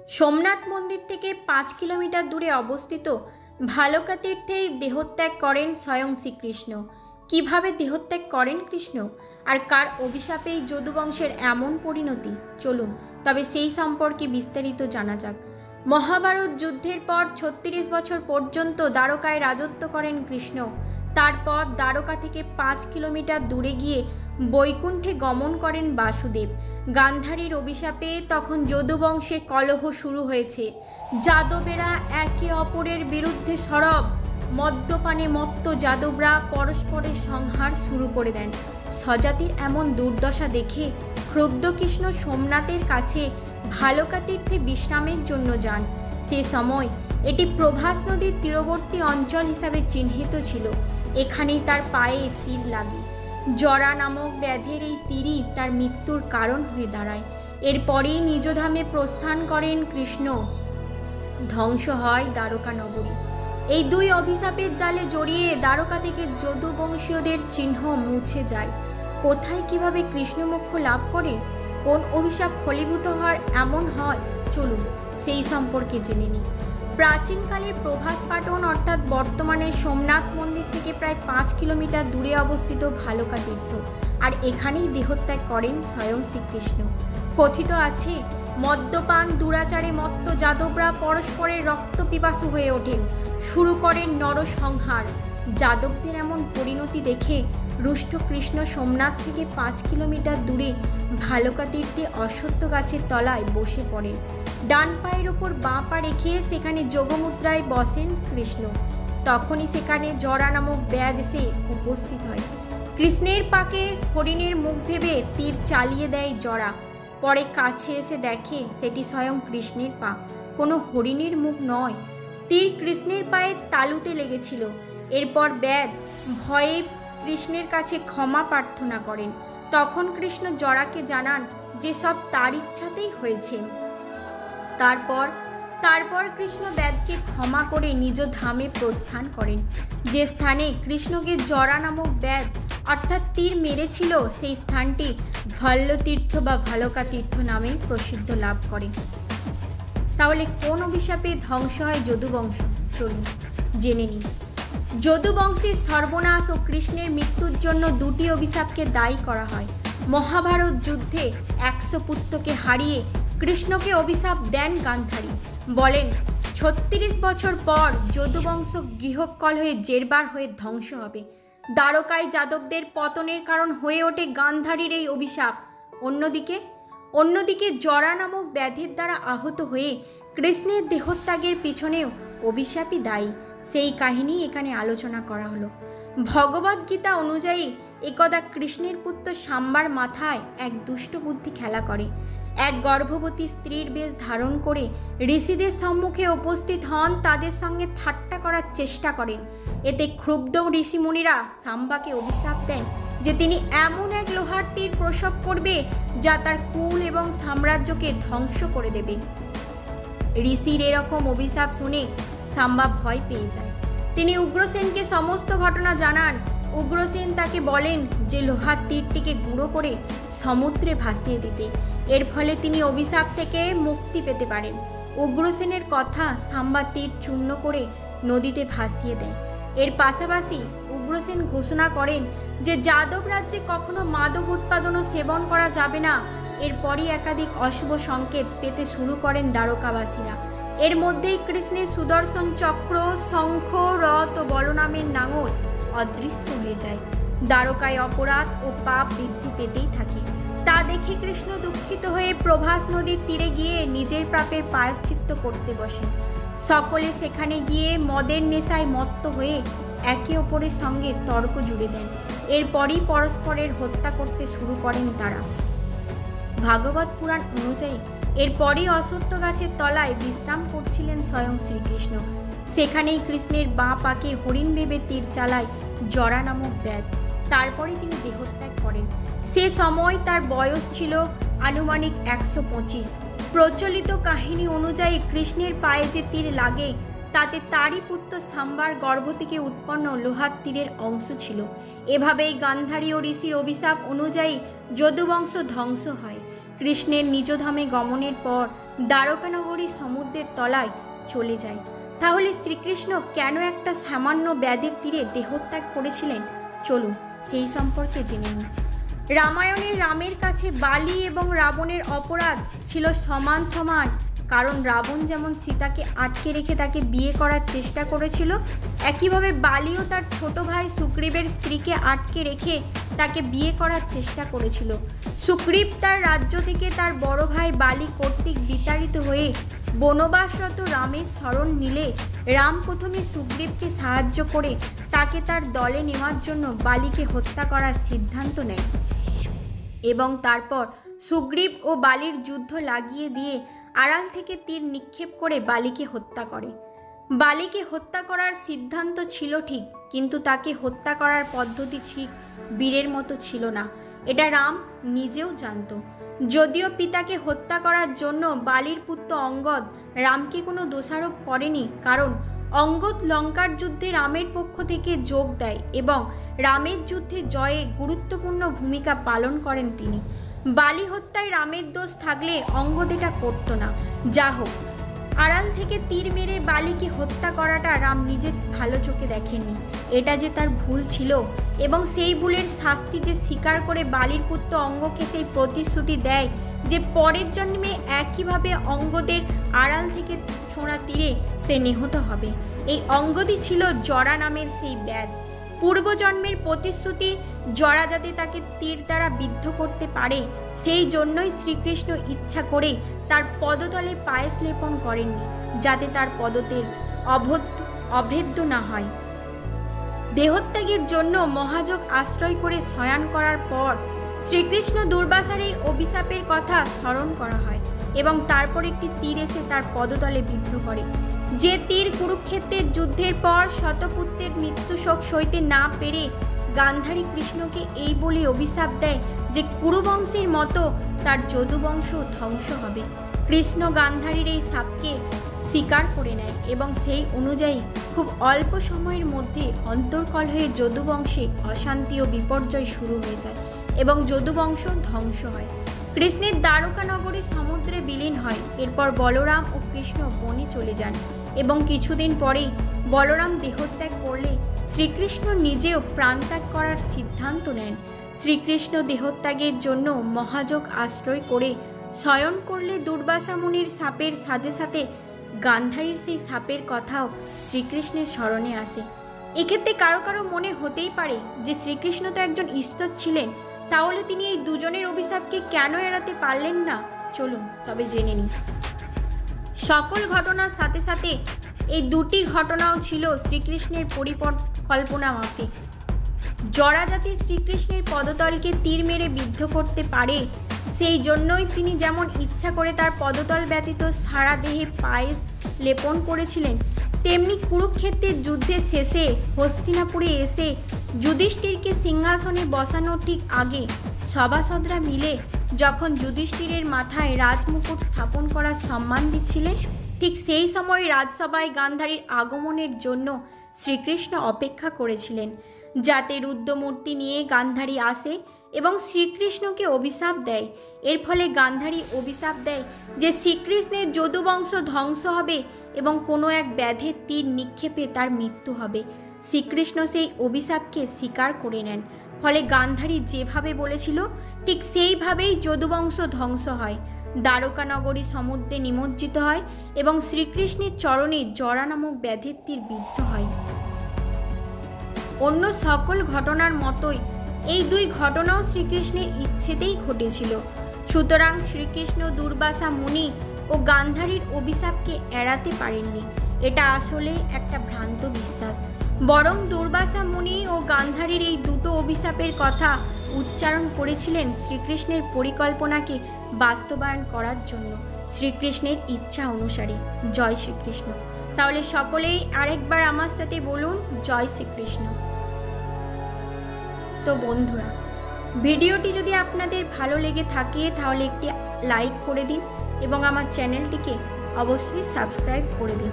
সোমনাথ মন্দির থেকে 5 কিলোমিটার দূরে অবস্থিত ভালুকা তীর্থেই দেহত্যাগ করেন স্বয়ং শ্রীকৃষ্ণ। কিভাবে দেহত্যাগ করেন কৃষ্ণ, আর কার অভিশাপে এই যদুবংশের এমন পরিণতি, চলুন তবে সেই সম্পর্কে বিস্তারিত জানা যাক। মহাভারত যুদ্ধের পর 36 বছর পর্যন্ত দ্বারকায় রাজত্ব করেন কৃষ্ণ। তারপর দ্বারকা থেকে 5 কিলোমিটার দূরে গিয়ে বৈকুণ্ঠে গমন করেন বাসুদেব। গান্ধারীর অভিশাপে তখন যদুবংশে কলহ শুরু হয়েছে। যাদবেরা একে অপরের বিরুদ্ধে সরব। মদ্যপানে মত্ত যাদবরা পরস্পরের সংহার শুরু করে দেন। স্বজাতির এমন দুর্দশা দেখে ক্ষুব্ধ কৃষ্ণ সোমনাথের কাছে ভালুকা তীর্থে বিশ্রামের জন্য যান। সে সময় এটি প্রভাস নদীর তীরবর্তী অঞ্চল হিসাবে চিহ্নিত ছিল। এখানেই তার পায়ে তীর লাগে। জরা নামক ব্যাধের এই তীরই তার মৃত্যুর কারণ হয়ে দাঁড়ায়। এরপরেই নিজধামে প্রস্থান করেন কৃষ্ণ। ধ্বংস হয় দ্বারকা নগরী। এই দুই অভিশাপের জালে জড়িয়ে দ্বারকা থেকে যদুবংশীয়দের চিহ্ন মুছে যায়। কোথায় কিভাবে কৃষ্ণ মোক্ষ লাভ করে, কোন অভিশাপ ফলীভূত হওয়ার এমন হয়, চলুন সেই সম্পর্কে জেনে নিই। প্রাচীনকালের প্রভাস পাটন অর্থাৎ বর্তমানে সোমনাথ মন্দির থেকে প্রায় 5 কিলোমিটার দূরে অবস্থিত ভালুকা তীর্থ, আর এখানেই দেহত্যাগ করেন স্বয়ং শ্রীকৃষ্ণ। কথিত আছে, মদ্যপান দুরাচারে মত্ত যাদবরা পরস্পরের রক্ত পিপাসু হয়ে ওঠেন, শুরু করেন নরসংহার। যাদবদের এমন পরিণতি দেখে রুষ্ট কৃষ্ণ সোমনাথ থেকে 5 কিলোমিটার দূরে ভালুকা তীর্থে অশ্বত্থ গাছের তলায় বসে পড়েন। ডান পায়ের ওপর বাঁ পা রেখে সেখানে যোগমুদ্রায় বসেন কৃষ্ণ। তখনই সেখানে জরা নামক ব্যাধ এসে উপস্থিত হয়। কৃষ্ণের পাকে হরিণের মুখ ভেবে তীর চালিয়ে দেয় জরা। পরে কাছে এসে দেখে সেটি স্বয়ং কৃষ্ণের পা, কোনো হরিণের মুখ নয়। তীর কৃষ্ণের পায়ে তালুতে লেগেছিল। এরপর ব্যাধ ভয়ে কৃষ্ণের কাছে ক্ষমা প্রার্থনা করেন। তখন কৃষ্ণ জরাকে জানান যে সব তার ইচ্ছাতেই হয়েছে। তারপর কৃষ্ণ ব্যাধকে ক্ষমা করে নিজ ধামে প্রস্থান করেন। যে স্থানে কৃষ্ণকে জরা নামক ব্যাধ অর্থাৎ তীর মেরেছিল, সেই স্থানটি ভল্লতীর্থ বা ভালুকা তীর্থ নামে প্রসিদ্ধ লাভ করে। তাহলে কোন অভিশাপে ধ্বংস হয় যদুবংশ, চলুন জেনে নিই। যদুবংশের সর্বনাশ ও কৃষ্ণের মৃত্যুর জন্য দুটি অভিশাপকে দায়ী করা হয়। মহাভারত যুদ্ধে 100 পুত্রকে হারিয়ে কৃষ্ণকে অভিশাপ দেন গান্ধারী। বলেন 36 বছর পর যদুবংশ গৃহকলহে জেরবার হয়ে ধ্বংস হবে। দ্বারকায় যাদবদের পতনের কারণ হয়ে ওঠে গান্ধারীর এই অভিশাপ। অন্যদিকে জরা নামক ব্যাধির দ্বারা আহত হয়ে কৃষ্ণের দেহত্যাগের পিছনেও অভিশাপই দায়ী। সেই কাহিনী এখানে আলোচনা করা হলো। ভগবদ্গীতা অনুযায়ী একদা কৃষ্ণের পুত্র সাম্বার মাথায় এক দুষ্ট বুদ্ধি খেলা করে। এক গর্ভবতী স্ত্রীর বেশ ধারণ করে ঋষিদের সম্মুখে উপস্থিত হন, তাদের সঙ্গে ঠাট্টা করার চেষ্টা করেন। এতে ক্ষুব্ধ ঋষিমুনিরা সাম্বাকে অভিশাপ দেন যে তিনি এমন এক লোহার তীর প্রসব করবে যা তার কুল এবং সাম্রাজ্যকে ধ্বংস করে দেবে। ঋষির এরকম অভিশাপ শুনে সাম্বা ভয় পেয়ে যায়। তিনি উগ্রসেনকে সমস্ত ঘটনা জানান। উগ্রসেন তাকে বলেন যে লোহার তীরটিকে গুঁড়ো করে সমুদ্রে ভাসিয়ে দিতে। এর ফলে তিনি অভিশাপ থেকে মুক্তি পেতে পারেন। উগ্রসেনের কথা সাম্বা তীর চূর্ণ করে নদীতে ভাসিয়ে দেয়। এর পাশাপাশি উগ্রসেন ঘোষণা করেন যে যাদব রাজ্যে কখনো মাদক উৎপাদন ও সেবন করা যাবে না। এরপরই একাধিক অশুভ সংকেত পেতে শুরু করেন দ্বারকাবাসীরা। এর মধ্যেই কৃষ্ণের সুদর্শন চক্র, শঙ্খ, রথ ও বলরামের নাঙল অদৃশ্য হয়ে যায়। দ্বারকায় অপরাধ ও পাপ বৃদ্ধি পেতেই থাকে। তা দেখে কৃষ্ণ দুঃখিত হয়ে প্রভাস নদীর তীরে গিয়ে নিজের পাপের প্রায়শ্চিত্ত করতে বসেন। সকলে সেখানে গিয়ে মদের নেশায় মত্ত হয়ে একে অপরের সঙ্গে তর্ক জুড়ে দেন। এরপরই পরস্পরের হত্যা করতে শুরু করেন তারা। ভাগবত পুরাণ অনুযায়ী এরপরই অশ্বত্থ গাছের তলায় বিশ্রাম করছিলেন স্বয়ং শ্রীকৃষ্ণ। সেখানেই কৃষ্ণের বাঁ পাকে হরিণ ভেবে তীর চালায় জরা নামক ব্যাধ। তারপরে তিনি দেহত্যাগ করেন। সে সময় তার বয়স ছিল আনুমানিক 125। প্রচলিত কাহিনী অনুযায়ী কৃষ্ণের পায়ে যে তীর লাগে তাতে তারই পুত্র সাম্বার গর্ভ থেকে উৎপন্ন লোহার তীরের অংশ ছিল। এভাবেই গান্ধারী ও ঋষির অভিশাপ অনুযায়ী যদুবংশ ধ্বংস হয়। কৃষ্ণের নিজধামে গমনের পর দ্বারকানগরী সমুদ্রের তলায় চলে যায়। তাহলে শ্রীকৃষ্ণ কেন একটা সামান্য ব্যাধির তীরে দেহত্যাগ করেছিলেন? চলুন সেই সম্পর্কে জেনে নিই। রামায়ণে রামের কাছে বালি এবং রাবণের অপরাধ ছিল সমান সমান, কারণ রাবণ যেমন সীতাকে আটকে রেখে তাকে বিয়ে করার চেষ্টা করেছিল, একইভাবে বালিও তার ছোট ভাই সুগ্রীবের স্ত্রীকে আটকে রেখে তাকে বিয়ে করার চেষ্টা করেছিল। সুগ্রীব তার রাজ্য থেকে তার বড় ভাই বালি কর্তৃক বিতাড়িত হয়ে বনবাসরত রামের শরণ নিলে রাম প্রথমে সুগ্রীবকে সাহায্য করে তাকে তার দলে নেওয়ার জন্য বালিকে হত্যা করার সিদ্ধান্ত নেয় এবং তারপর সুগ্রীব ও বালির যুদ্ধ লাগিয়ে দিয়ে আড়াল থেকে তীর নিক্ষেপ করে বালিকে হত্যা করে। বালিকে হত্যা করার সিদ্ধান্ত ছিল ঠিক, কিন্তু তাকে হত্যা করার পদ্ধতি ঠিক বীরের মতো ছিল না, এটা রাম নিজেও জানত। যদিও পিতাকে হত্যা করার জন্য বালির পুত্র অঙ্গদ রামকে কোনো দোষারোপ করেনি, কারণ অঙ্গদ লঙ্কার যুদ্ধে রামের পক্ষ থেকে যোগ দেয় এবং রামের যুদ্ধে জয়ে গুরুত্বপূর্ণ ভূমিকা পালন করেন তিনি। বালি হত্যায় রামের দোষ থাকলে অঙ্গদ এটা করত না। যা হোক, আড়াল থেকে তীর মেরে বালিকে হত্যা করাটা রাম নিজে ভালো চোখে দেখেননি। এটা যে তার ভুল ছিল এবং সেই ভুলের শাস্তি যে স্বীকার করে বালির পুত্র অঙ্গকে সেই প্রতিশ্রুতি দেয় যে পরের জন্মে একইভাবে অঙ্গদের আড়াল থেকে ছোঁড়া তীরে সে নিহত হবে। এই অঙ্গদই ছিল জরা নামের সেই ব্যাধ। পূর্বজন্মের প্রতিশ্রুতি জরা যাতে তাকে তীর দ্বারা বিদ্ধ করতে পারে, সেই জন্যই শ্রীকৃষ্ণ ইচ্ছা করে তার পদতলে পায়েস লেপন করেননি, যাতে তার পদতেল অভেদ্য না হয়। দেহত্যাগের জন্য মহাযোগ আশ্রয় করে শয়ন করার পর শ্রীকৃষ্ণ দুর্বাসার এই অভিশাপের কথা স্মরণ করা হয় এবং তারপর একটি তীর এসে তার পদতলে বিদ্ধ করে। যে তীর কুরুক্ষেত্রের যুদ্ধের পর শতপুত্রের মৃত্যু শোক সইতে না পেরে গান্ধারী কৃষ্ণকে এই বলে অভিশাপ দেয় যে কুরুবংশের মতো তার যদুবংশ ধ্বংস হবে। কৃষ্ণ গান্ধারীর এই শাপকে স্বীকার করে নেয় এবং সেই অনুযায়ী খুব অল্প সময়ের মধ্যে অন্তর্কলহে যদুবংশে অশান্তি ও বিপর্যয় শুরু হয়ে যায় এবং যদুবংশ ধ্বংস হয়। কৃষ্ণের দ্বারকানগরী সমুদ্রে বিলীন হয়। এরপর বলরাম ও কৃষ্ণ বনে চলে যান এবং কিছুদিন পরেই বলরাম দেহত্যাগ করলে শ্রীকৃষ্ণ নিজেও প্রাণত্যাগ করার সিদ্ধান্ত নেন। শ্রীকৃষ্ণ দেহত্যাগের জন্য মহাযোগ আশ্রয় করে শয়ন করলে দুর্বাসা মুনির শাপের সাথে সাথে গান্ধারীর সেই শাপের কথাও শ্রীকৃষ্ণের স্মরণে আসে। এক্ষেত্রে কারো কারো মনে হতেই পারে যে শ্রীকৃষ্ণ তো একজন ঈশ্বর ছিলেন, তাহলে তিনি এই দুজনের অভিশাপকে কেন এড়াতে পারলেন না? চলুন তবে জেনে নিই। সকল ঘটনার সাথে সাথে এই দুটি ঘটনাও ছিল শ্রীকৃষ্ণের পরিকল্পনা মাফিক। জরা যাতে শ্রীকৃষ্ণের পদতলকে তীর মেরে বিদ্ধ করতে পারে, সেই জন্যই তিনি যেমন ইচ্ছা করে তার পদতল ব্যতীত সারা দেহে পায়েস লেপন করেছিলেন, তেমনি কুরুক্ষেত্রের যুদ্ধের শেষে হস্তিনাপুরে এসে যুধিষ্ঠিরকে সিংহাসনে বসানোর ঠিক আগে সভাসদরা মিলে যখন যুধিষ্ঠিরের মাথায় রাজমুকুট স্থাপন করার সম্মান দিচ্ছিলেন, ঠিক সেই সময় রাজসভায় গান্ধারীর আগমনের জন্য শ্রীকৃষ্ণ অপেক্ষা করেছিলেন, যাতে রুদ্রমূর্তি নিয়ে গান্ধারী আসে এবং শ্রীকৃষ্ণকে অভিশাপ দেয়। এর ফলে গান্ধারী অভিশাপ দেয় যে শ্রীকৃষ্ণের যদুবংশ ধ্বংস হবে এবং কোনো এক ব্যাধের তীর নিক্ষেপে তার মৃত্যু হবে। শ্রীকৃষ্ণ সেই অভিশাপকে স্বীকার করে নেন। ফলে গান্ধারী যেভাবে বলেছিল ঠিক সেইভাবেই যদুবংশ ধ্বংস হয়। দ্বারকানগরী সমুদ্রে নিমজ্জিত হয় এবং শ্রীকৃষ্ণের চরণে জরা নামক ব্যাধের তীর বিদ্ধ হয়। অন্য সকল ঘটনার মতোই এই দুই ঘটনাও শ্রীকৃষ্ণের ইচ্ছেতেই ঘটেছিল। সুতরাং শ্রীকৃষ্ণ দুর্বাসা মুনি ও গান্ধারীর অভিশাপকে এড়াতে পারেননি। এটা আসলে একটা ভ্রান্ত বিশ্বাস। বরং দুর্বাসা মুনি ও গান্ধারীর এই দুটো অভিশাপের কথা উচ্চারণ করেছিলেন শ্রীকৃষ্ণের পরিকল্পনাকে বাস্তবায়ন করার জন্য, শ্রীকৃষ্ণের ইচ্ছা অনুসারে। জয় শ্রীকৃষ্ণ। তাহলে সকলেই আরেকবার আমার সাথে বলুন, জয় শ্রীকৃষ্ণ। তো বন্ধুরা, ভিডিওটি যদি আপনাদের ভালো লেগে থাকে তাহলে একটি লাইক করে দিন এবং আমার চ্যানেলটিকে অবশ্যই সাবস্ক্রাইব করে দিন।